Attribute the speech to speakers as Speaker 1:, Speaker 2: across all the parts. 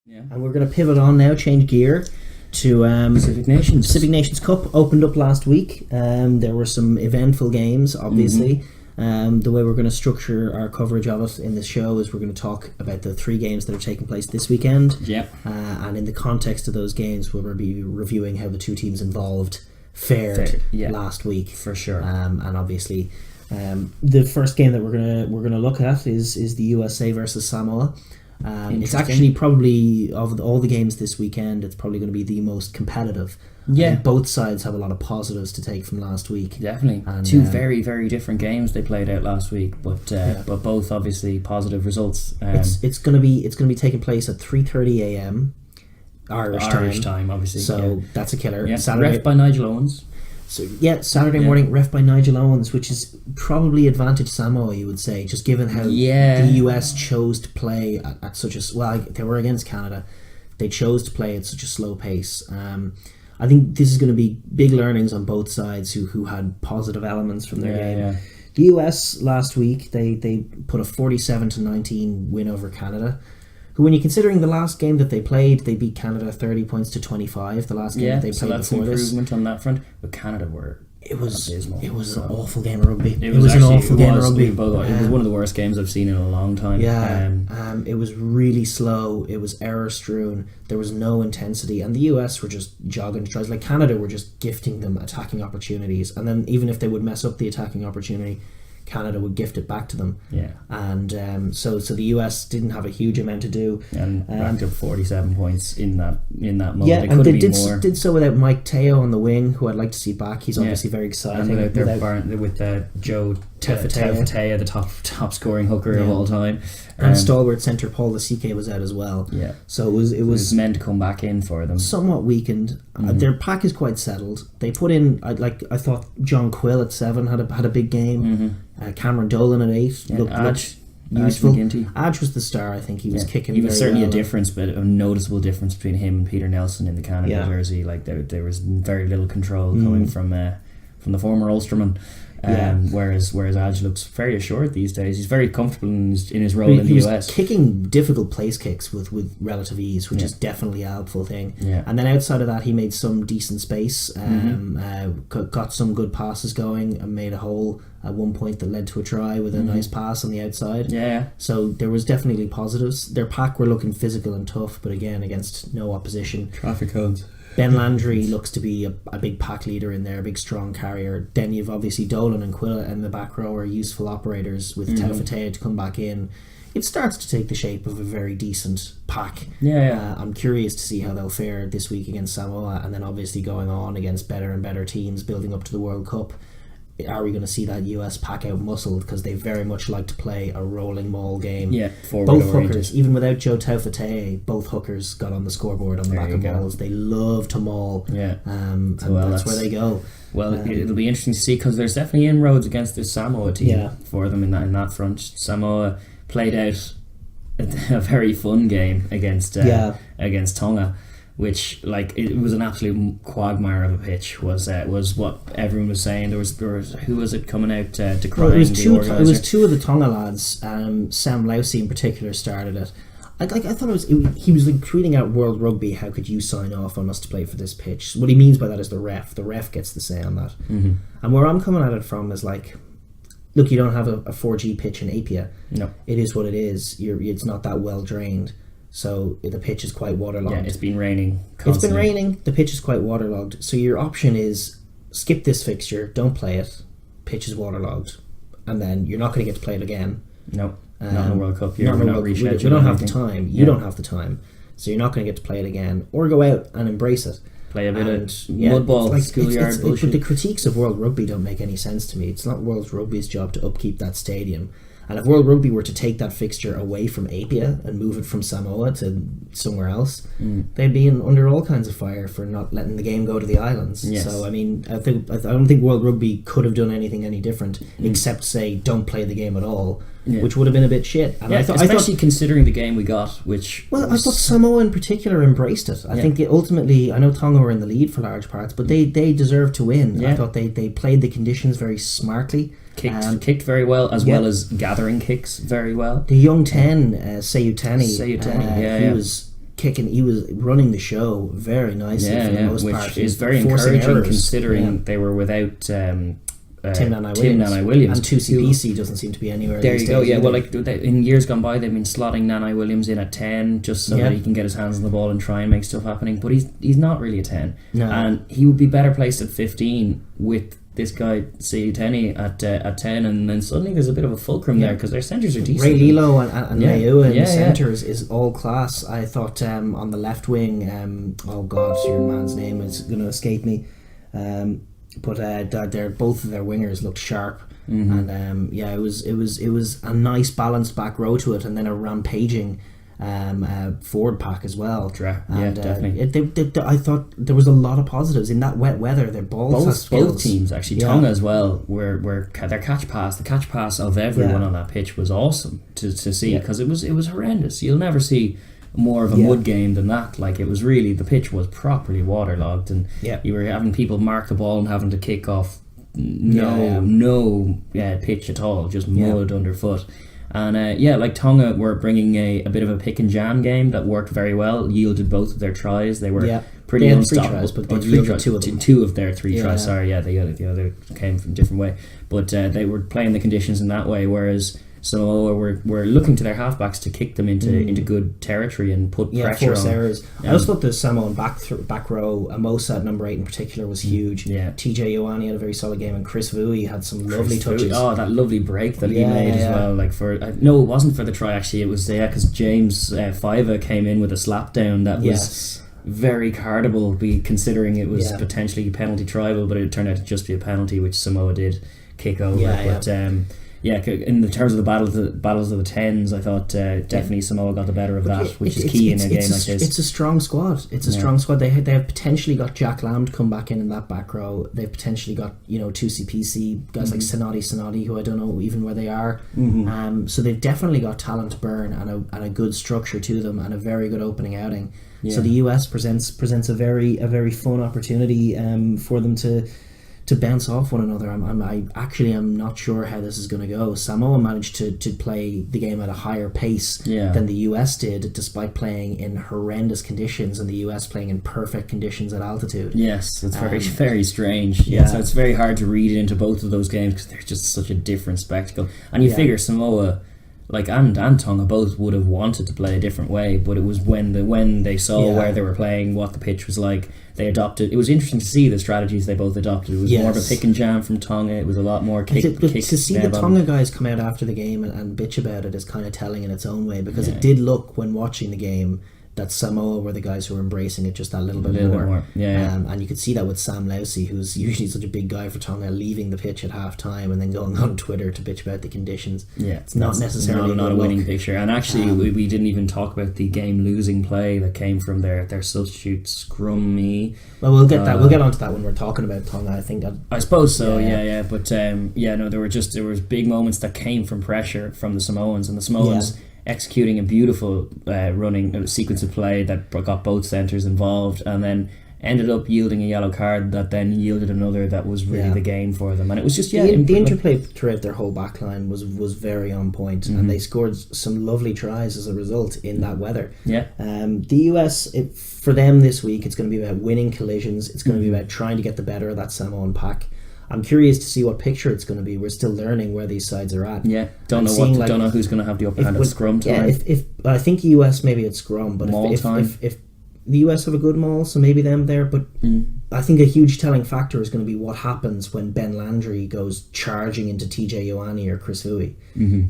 Speaker 1: Yeah.
Speaker 2: And we're going to pivot on now, change gear to
Speaker 1: Pacific Nations.
Speaker 2: Pacific Nations Cup opened up last week. There were some eventful games, obviously. The way we're going to structure our coverage of it in this show is we're going to talk about the 3 games that are taking place this weekend.
Speaker 1: Yep.
Speaker 2: And in the context of those games, we'll be reviewing how the 2 teams involved fared last week.
Speaker 1: For sure.
Speaker 2: And obviously, the first game that we're gonna look at is the USA versus Samoa. It's actually probably, of all the games this weekend, it's probably going to be the most competitive.
Speaker 1: Yeah.
Speaker 2: Both sides have a lot of positives to take from last week.
Speaker 1: Definitely.
Speaker 2: And,
Speaker 1: 2 very, very different games they played out last week, but both obviously positive results.
Speaker 2: It's going to be taking place at 3:30 a.m. Irish time,
Speaker 1: obviously.
Speaker 2: So that's a killer.
Speaker 1: Yeah.
Speaker 2: Saturday,
Speaker 1: Ref by Nigel Owens.
Speaker 2: So Saturday morning, ref by Nigel Owens, which is probably advantage Samoa, you would say, just given how the US chose to play at such a they were against Canada. They chose to play at such a slow pace. I think this is going to be big learnings on both sides who had positive elements from their game.
Speaker 1: Yeah.
Speaker 2: The US last week they put a 47-19 win over Canada. Who, when you're considering the last game that they played, they beat Canada 30 points to 25. The last game that they played
Speaker 1: that's
Speaker 2: before this.
Speaker 1: Improvement on that front. But Canada were abysmal.
Speaker 2: It was an awful game of rugby.
Speaker 1: It was an awful
Speaker 2: game of rugby.
Speaker 1: It was one of the worst games I've seen in a long time.
Speaker 2: It was really slow. It was error strewn. There was no intensity, and the US were just jogging to tries. Like Canada were just gifting them attacking opportunities, and then even if they would mess up the attacking opportunity, Canada would gift it back to them.
Speaker 1: Yeah.
Speaker 2: And so the US didn't have a huge amount to do.
Speaker 1: And racked up 47 points in that mode.
Speaker 2: Yeah,
Speaker 1: they
Speaker 2: and they
Speaker 1: more.
Speaker 2: did so without Mike Teo on the wing, who I'd like to see back. He's obviously very exciting.
Speaker 1: And with Joe Taufatea, the top scoring hooker of all time.
Speaker 2: And stalwart centre Paul Lasike was out as well.
Speaker 1: Yeah.
Speaker 2: So it was
Speaker 1: meant to come back in for them.
Speaker 2: Somewhat weakened. Their pack is quite settled. They put in, I thought John Quill at 7 had a big game. Cameron Dolan at 8 looked useful. Adge was the star. I think he was kicking.
Speaker 1: He was
Speaker 2: very
Speaker 1: certainly
Speaker 2: well.
Speaker 1: a difference, but a noticeable difference between him and Peter Nelson in the Canada jersey. Like there was very little control coming from the former Ulsterman. Whereas Adge looks very assured these days. He's very comfortable in his role in the US.
Speaker 2: He was kicking difficult place kicks with relative ease, which is definitely a helpful thing.
Speaker 1: Yeah.
Speaker 2: And then outside of that, he made some decent space, got some good passes going, and made a hole at one point that led to a try with a nice pass on the outside.
Speaker 1: Yeah.
Speaker 2: So there was definitely positives. Their pack were looking physical and tough, but again, against no opposition.
Speaker 1: Traffic cones.
Speaker 2: Ben Landry looks to be a big pack leader in there, a big strong carrier. Then you've obviously Dolan and Quilla in the back row are useful operators with Taufatea to come back in. It starts to take the shape of a very decent pack. I'm curious to see how they'll fare this week against Samoa, and then obviously going on against better and better teams building up to the World Cup. Are we going to see that US pack out muscled, because they very much like to play a rolling maul game?
Speaker 1: Yeah, forward
Speaker 2: both
Speaker 1: oriented.
Speaker 2: hookers, even without Joe Taufatea, both hookers got on the scoreboard on the back of mauls. They love to maul. And that's where they go.
Speaker 1: Well, it'll be interesting to see, because there's definitely inroads against the Samoa team for them in that front. Samoa played out a very fun game against Tonga, which it was an absolute quagmire of a pitch. Was what everyone was saying. There was who was it coming out decrying the organiser?
Speaker 2: It was 2 of the Tonga lads. Sam Lousy in particular started it. I thought he was tweeting out World Rugby, how could you sign off on us to play for this pitch? What he means by that is the ref gets the say on that. And where I'm coming at it from is look, you don't have a 4G pitch in Apia.
Speaker 1: No,
Speaker 2: it is what it is. It's not that well drained, so the pitch is quite waterlogged.
Speaker 1: Yeah, it's been raining constantly.
Speaker 2: It's been raining, the pitch is quite waterlogged, so your option is skip this fixture, don't play it, pitch is waterlogged, and then you're not going to get to play it again.
Speaker 1: No, not in the World Cup.
Speaker 2: We don't have the time. You don't have the time, so you're not going to get to play it again, or go out and embrace it.
Speaker 1: Play a bit of mud ball, schoolyard bullshit.
Speaker 2: But the critiques of World Rugby don't make any sense to me. It's not World Rugby's job to upkeep that stadium. And if World Rugby were to take that fixture away from Apia and move it from Samoa to somewhere else, they'd be under all kinds of fire for not letting the game go to the islands.
Speaker 1: Yes.
Speaker 2: So I don't think World Rugby could have done anything any different except say don't play the game at all, which would have been a bit shit. And
Speaker 1: especially considering the game we got, which
Speaker 2: I thought Samoa in particular embraced it. I think ultimately, I know Tonga were in the lead for large parts, but they deserved to win. I thought they played the conditions very smartly.
Speaker 1: Kicked very well, as well as gathering kicks very well.
Speaker 2: The young 10, Sayutani, kicking. He was running the show very nicely for the most part.
Speaker 1: Which is very encouraging considering they were without Tim Nanai Williams.
Speaker 2: And 2CPC doesn't seem to be anywhere.
Speaker 1: There you go. Yeah, well, like in years gone by, they've been slotting Nanai Williams in at 10 just so that he can get his hands on the ball and try and make stuff happening. But he's not really a 10, and he would be better placed at 15 with this guy Teni at 10, and then suddenly there's a bit of a fulcrum there because their centres are decent.
Speaker 2: Ray Lilo and Maeu in the centres is all class. I thought on the left wing, oh god, your man's name is going to escape me. But both of their wingers looked sharp, and it was a nice balanced back row to it, and then a rampaging forward pack as well.
Speaker 1: Definitely.
Speaker 2: I thought there was a lot of positives in that wet weather. Their balls,
Speaker 1: both teams actually. Tonga as well, where their the catch pass of everyone on that pitch was awesome to see because it was horrendous. You'll never see more of a mud game than that. Like, it was really, the pitch was properly waterlogged, and you were having people mark the ball and having to kick off no pitch at all, just mud underfoot. And like Tonga were bringing a bit of a pick and jam game that worked very well, yielded both of their tries. They were pretty unstoppable.
Speaker 2: But they yielded
Speaker 1: two of their three tries. Sorry, the other came from a different way. But they were playing the conditions in that way, whereas Samoa were looking to their halfbacks to kick them into good territory and put pressure
Speaker 2: force
Speaker 1: on.
Speaker 2: errors. I also thought the Samoan back row, Amosa at number 8 in particular, was huge. TJ Ioane had a very solid game, and Chris Vui had some lovely touches.
Speaker 1: Oh, that lovely break that he made as well. Like it wasn't for the try actually. It was because James Fiva came in with a slap down that was very cardable, considering it was potentially penalty tribal, but it turned out to just be a penalty, which Samoa did kick over. In the terms of the battles of the tens, I thought definitely Samoa got the better of that, which is key in a game like this.
Speaker 2: It's a strong squad. It's a strong squad. They have potentially got Jack Lamb to come back in that back row. They've potentially got 2CPC guys like Sonati, who I don't know even where they are. So they've definitely got talent to burn and a good structure to them and a very good opening outing. So the US presents a very fun opportunity for them to bounce off one another. I'm not sure how this is going to go. Samoa managed to play the game at a higher pace than the US did, despite playing in horrendous conditions, and the US playing in perfect conditions at altitude.
Speaker 1: Yes, it's very strange. So it's very hard to read into both of those games because they're just such a different spectacle. And you figure Samoa, and Tonga both would have wanted to play a different way, but it was when they saw where they were playing, what the pitch was like, they adopted. It was interesting to see the strategies they both adopted. It was more of a pick and jam from Tonga. It was a lot more kick.
Speaker 2: To see the Tonga guys come out after the game and bitch about it is kind of telling in its own way, because it did look, when watching the game, that Samoa were the guys who were embracing it just that little bit more. And you could see that with Sam Lousy, who's usually such a big guy for Tonga, leaving the pitch at half time and then going on Twitter to bitch about the conditions. It's not necessarily
Speaker 1: not a winning picture. And actually we didn't even talk about the game losing play that came from their substitute Scrummy.
Speaker 2: Well, we'll get that. We'll get onto that when we're talking about Tonga. I think.
Speaker 1: I suppose so. But there was big moments that came from pressure from the Samoans, and the Samoans executing a beautiful running sequence of play that got both centres involved, and then ended up yielding a yellow card that then yielded another that was really the game for them. And it was just
Speaker 2: the interplay throughout their whole back line was very on point, and they scored some lovely tries as a result in that weather. The US, for them this week, it's going to be about winning collisions. It's going to be about trying to get the better of that Samoan pack. I'm curious to see what picture it's going to be. We're still learning where these sides are at.
Speaker 1: Don't know who's going to have the upper hand at scrum time.
Speaker 2: If I think the US maybe at scrum, but if the US have a good maul, so maybe them there. But I think a huge telling factor is going to be what happens when Ben Landry goes charging into TJ Ioane or Chris Vui.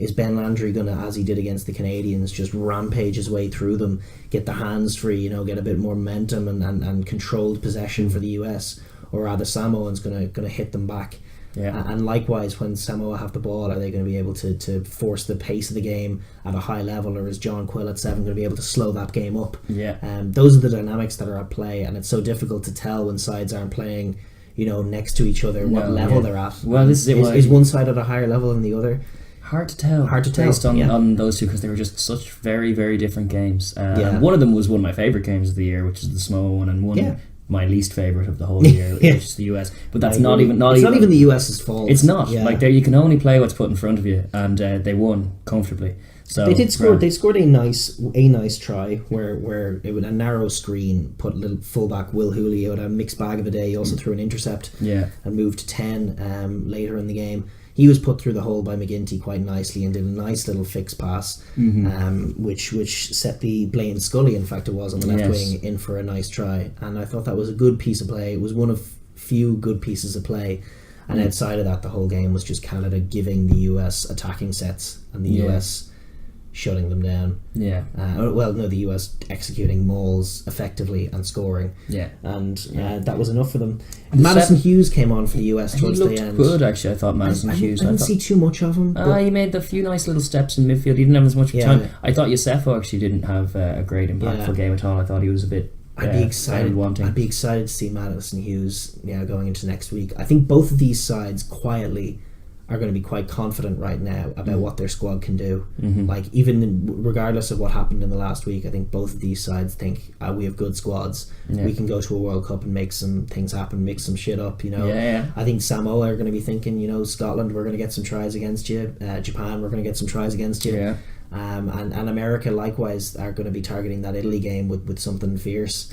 Speaker 2: Is Ben Landry going to, as he did against the Canadians, just rampage his way through them, get the hands free, get a bit more momentum and controlled possession for the US? Or are the Samoans going to hit them back? And likewise, when Samoa have the ball, are they going to be able to force the pace of the game at a high level, or is John Quill at 7 going to be able to slow that game up? Those are the dynamics that are at play, and it's so difficult to tell when sides aren't playing, next to each other, what level they're at.
Speaker 1: Well, this
Speaker 2: is one side at a higher level than the other?
Speaker 1: Hard to tell based on those two, because they were just such very, very different games. And one of them was one of my favourite games of the year, which is the Samoa one, and one my least favourite of the whole year, which is the US. But that's not even the
Speaker 2: US's fault.
Speaker 1: It's not. You can only play what's put in front of you, and they won comfortably. So
Speaker 2: they did score. They scored a nice try where it was a narrow screen. Put little fullback Will Julio had a mixed bag of a day. He also threw an intercept.
Speaker 1: Yeah.
Speaker 2: And moved to 10 later in the game. He was put through the hole by McGinty quite nicely and did a nice little fix pass, which set the Blaine Scully, in fact it was, on the left wing in for a nice try. And I thought that was a good piece of play. It was one of few good pieces of play. And outside of that, the whole game was just Canada giving the US attacking sets and the US shutting them down.
Speaker 1: Yeah.
Speaker 2: The US executing mauls effectively and scoring.
Speaker 1: Yeah.
Speaker 2: And that was enough for them. Madison Hughes came on for the US towards the end.
Speaker 1: He looked good, actually. I thought Madison Hughes.
Speaker 2: I didn't see too much of him.
Speaker 1: He made a few nice little steps in midfield. He didn't have as much time. I thought Yosefo actually didn't have a great impactful game at all. I thought he was a bit.
Speaker 2: I'd be excited to see Madison Hughes going into next week. I think both of these sides quietly are going to be quite confident right now about what their squad can do. Like, even regardless of what happened in the last week, I think both of these sides think we have good squads. We can go to a World Cup and make some things happen, mix some shit up. I think Samoa are going to be thinking, Scotland, we're going to get some tries against you. Japan, we're going to get some tries against you. And America likewise are going to be targeting that Italy game with something fierce.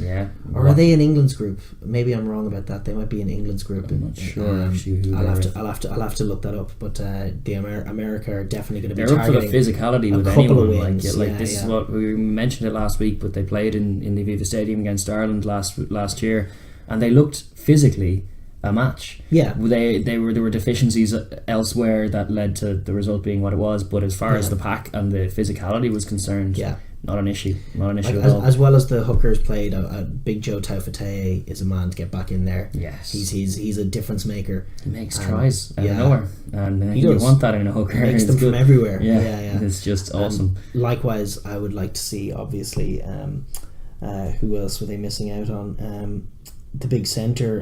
Speaker 2: Or are they in England's group? Maybe I'm wrong about that. They might be in England's group.
Speaker 1: I'm not sure.
Speaker 2: I'll have to look that up. But America are definitely going to be
Speaker 1: targeting.
Speaker 2: They're
Speaker 1: up for the physicality with anyone. This is what we mentioned it last week. But they played in the Aviva Stadium against Ireland last year, and they looked physically a match. There were deficiencies elsewhere that led to the result being what it was, but as far as the pack and the physicality was concerned, not an issue at all.
Speaker 2: As well as the hookers played, Big Joe Taufete'e is a man to get back in there.
Speaker 1: Yes,
Speaker 2: he's a difference maker.
Speaker 1: He makes tries out of nowhere, and you want that in a hooker.
Speaker 2: He makes them from everywhere.
Speaker 1: It's just awesome.
Speaker 2: Likewise, I would like to see, obviously, who else were they missing out on? The big centre,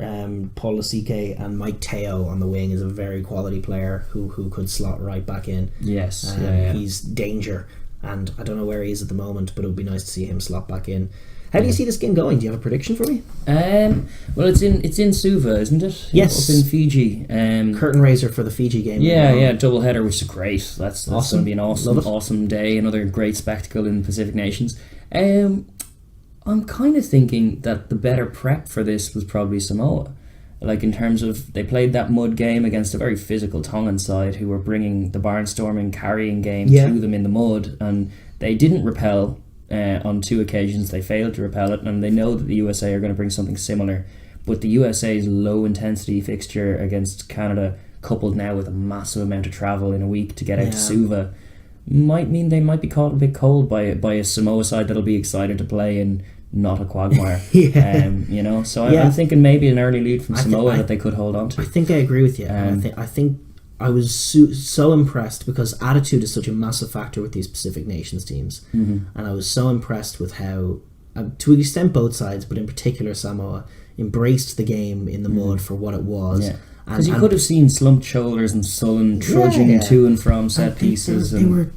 Speaker 2: Paul Lasike, and Mike Teo on the wing is a very quality player who could slot right back in.
Speaker 1: Yes,
Speaker 2: he's danger, and I don't know where he is at the moment, but it would be nice to see him slot back in. How do you see this game going? Do you have a prediction for me?
Speaker 1: Well, it's in Suva, isn't it?
Speaker 2: Yes,
Speaker 1: up in Fiji.
Speaker 2: Curtain raiser for the Fiji game.
Speaker 1: Double header, which is great. That's
Speaker 2: awesome.
Speaker 1: Going to be an awesome day. Another great spectacle in the Pacific Nations. I'm kind of thinking that the better prep for this was probably Samoa. Like, in terms of, they played that mud game against a very physical Tongan side who were bringing the barnstorming carrying game to them in the mud, and they didn't repel on 2 occasions. They failed to repel it, and they know that the USA are going to bring something similar. But the USA's low intensity fixture against Canada, coupled now with a massive amount of travel in a week to get out to Suva, might mean they might be caught a bit cold by a Samoa side that'll be excited to play in not a quagmire. So I'm thinking maybe an early lead from Samoa that they could hold on to.
Speaker 2: I think I agree with you. I think I was so impressed, because attitude is such a massive factor with these Pacific Nations teams, and I was so impressed with how, to an extent both sides, but in particular Samoa, embraced the game in the mud for what it was.
Speaker 1: Because you could have seen slumped shoulders and sullen trudging to and from set pieces.
Speaker 2: They were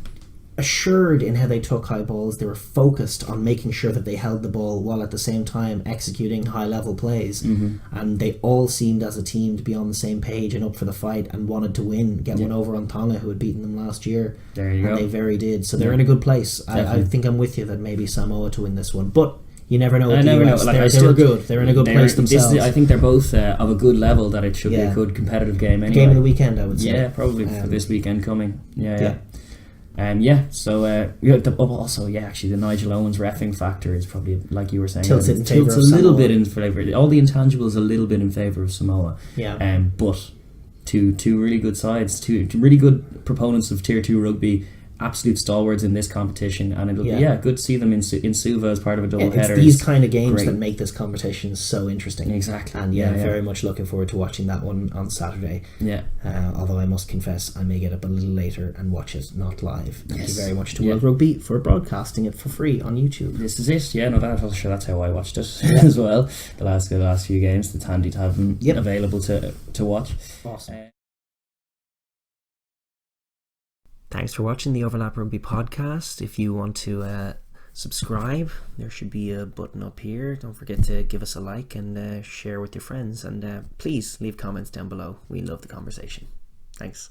Speaker 2: assured in how they took high balls. They were focused on making sure that they held the ball while at the same time executing high level plays. And they all seemed as a team to be on the same page and up for the fight and wanted to win, get one over on Tonga, who had beaten them last year.
Speaker 1: There you go.
Speaker 2: And they very did. So they're in a good place. I think I'm with you that maybe Samoa to win this one, but you never know. They were good. They're in a good place themselves.
Speaker 1: I think they're both of a good level that it should be a good competitive game anyway.
Speaker 2: Game of the weekend, I would say.
Speaker 1: Yeah, probably for this weekend coming. Actually the Nigel Owens reffing factor is probably, like you were saying,
Speaker 2: tilts a
Speaker 1: little bit in favour. All the intangibles a little bit in favour of Samoa. But two really good sides, two really good proponents of Tier 2 rugby, absolute stalwarts in this competition, and it'll be good to see them in Suva as part of a double header.
Speaker 2: It's these kind of games that make this competition so interesting.
Speaker 1: Exactly.
Speaker 2: And very much looking forward to watching that one on Saturday. Although I must confess, I may get up a little later and watch it not live. Thank you very much to World Rugby for broadcasting it for free on YouTube.
Speaker 1: This is it. That's how I watched it as well. The last few games. It's handy to have them available to watch.
Speaker 2: Awesome. Thanks for watching the Overlap Rugby podcast. If you want to subscribe, there should be a button up here. Don't forget to give us a like and share with your friends. And please leave comments down below. We love the conversation. Thanks.